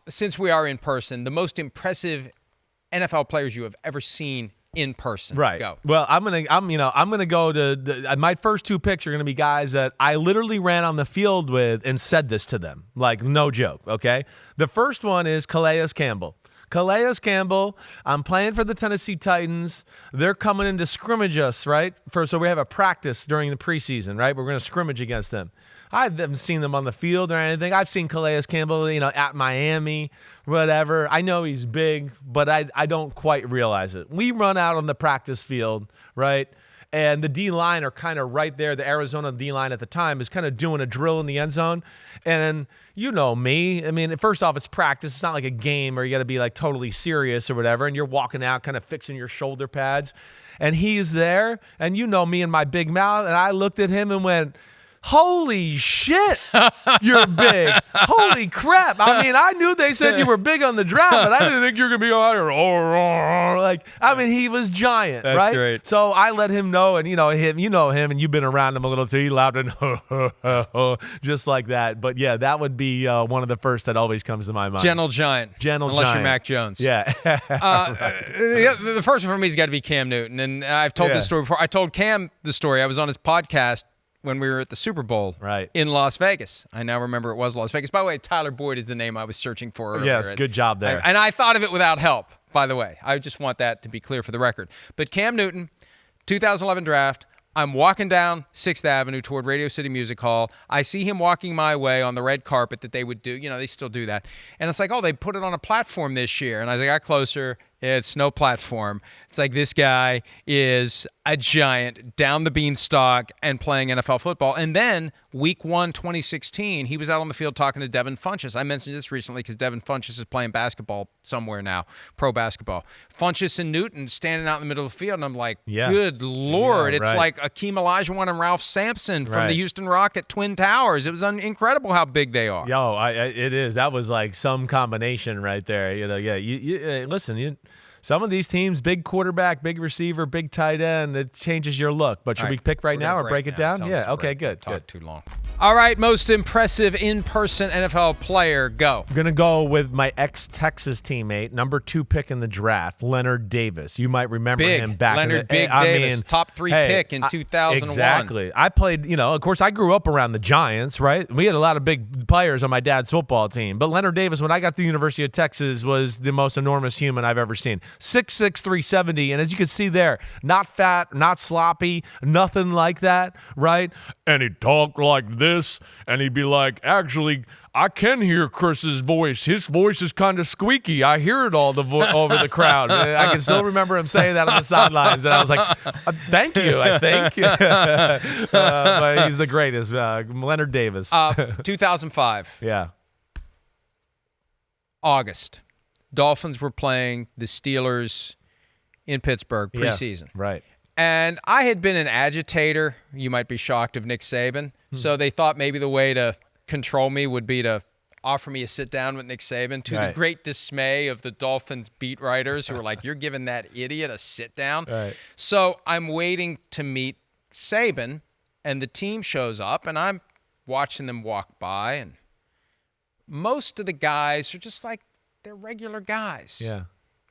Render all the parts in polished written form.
since we are in person, the most impressive NFL players you have ever seen in person. Right. Go. Well, I'm gonna go to my first two picks are gonna be guys that I literally ran on the field with and said this to them, like no joke. Okay. The first one is Calais Campbell. Calais Campbell, I'm playing for the Tennessee Titans. They're coming in to scrimmage us, right? So we have a practice during the preseason, right? We're going to scrimmage against them. I haven't seen them on the field or anything. I've seen Calais Campbell, at Miami, whatever. I know he's big, but I don't quite realize it. We run out on the practice field, right? And the D-line are kind of right there. The Arizona D-line at the time is kind of doing a drill in the end zone. And you know me. I mean, first off, it's practice. It's not like a game where you got to be like totally serious or whatever. And you're walking out kind of fixing your shoulder pads. And he's there. And you know me and my big mouth. And I looked at him and went, holy shit, you're big. Holy crap. I mean, I knew they said you were big on the draft, but I didn't think you were going to be out here. He was giant, That's right? Great. So I let him know, and you know him, and you've been around him a little too. He laughed and just like that. But yeah, that would be one of the first that always comes to my mind. Gentle giant. Unless you're Mac Jones. Yeah. The first one for me has got to be Cam Newton. And I've told this story before. I told Cam the story. I was on his podcast when we were at the Super Bowl in Las Vegas. I now remember it was Las Vegas. By the way, Tyler Boyd is the name I was searching for earlier. Yes, good job there. And I thought of it without help, by the way. I just want that to be clear for the record. But Cam Newton, 2011 draft, I'm walking down 6th Avenue toward Radio City Music Hall. I see him walking my way on the red carpet that they would do. They still do that. And it's like, oh, they put it on a platform this year. And as I got closer, it's no platform. It's like this guy is a giant down the beanstalk and playing NFL football. And then week 1, 2016, he was out on the field talking to Devin Funchess. I mentioned this recently because Devin Funchess is playing basketball somewhere now, pro basketball. Funchess and Newton standing out in the middle of the field, and I'm like, good Lord. It's like Akeem Olajuwon and Ralph Sampson from the Houston Rocket Twin Towers. It was incredible how big they are. It is. That was like some combination right there. Listen, some of these teams, big quarterback, big receiver, big tight end, it changes your look. But should we pick right now or break it down? Yeah, okay, good. Talk too long. All right, most impressive in-person NFL player, go. I'm going to go with my ex-Texas teammate, number 2 pick in the draft, Leonard Davis. You might remember him back in the day. Davis, top 3 pick in 2001. Exactly. I played, of course, I grew up around the Giants, right? We had a lot of big players on my dad's football team. But Leonard Davis, when I got to the University of Texas, was the most enormous human I've ever seen. 6'6", 370, and as you can see there, not fat, not sloppy, nothing like that, right? And he'd talk like this, and he'd be like, actually, I can hear Chris's voice. His voice is kind of squeaky. I hear it all over the crowd. I can still remember him saying that on the sidelines, and I was like, thank you, I think. But he's the greatest, Leonard Davis. 2005. Yeah. August. Dolphins were playing the Steelers in Pittsburgh preseason. Yeah, right. And I had been an agitator. You might be shocked of Nick Saban. So they thought maybe the way to control me would be to offer me a sit down with Nick Saban, to the great dismay of the Dolphins beat writers who were like, you're giving that idiot a sit down. Right. So I'm waiting to meet Saban, and the team shows up, and I'm watching them walk by, and most of the guys are just like, they're regular guys. Yeah.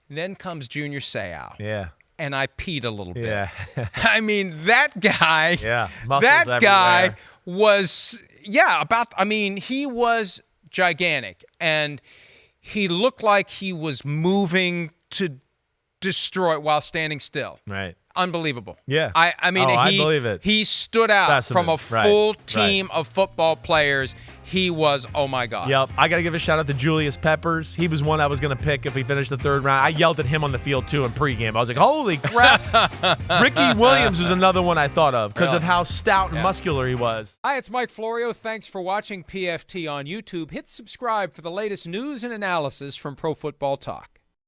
Then comes Junior Seau. Yeah. And I peed a little bit. Yeah. I mean, that guy. Yeah. That guy was, he was gigantic. And he looked like he was moving to destroy while standing still. Right. Unbelievable. Yeah. I believe it. He stood out from a full team of football players. He was, oh my God. Yep. I got to give a shout out to Julius Peppers. He was one I was going to pick if we finished the 3rd round. I yelled at him on the field too in pregame. I was like, holy crap. Ricky Williams is another one I thought of because of how stout and muscular he was. Hi, it's Mike Florio. Thanks for watching PFT on YouTube. Hit subscribe for the latest news and analysis from Pro Football Talk.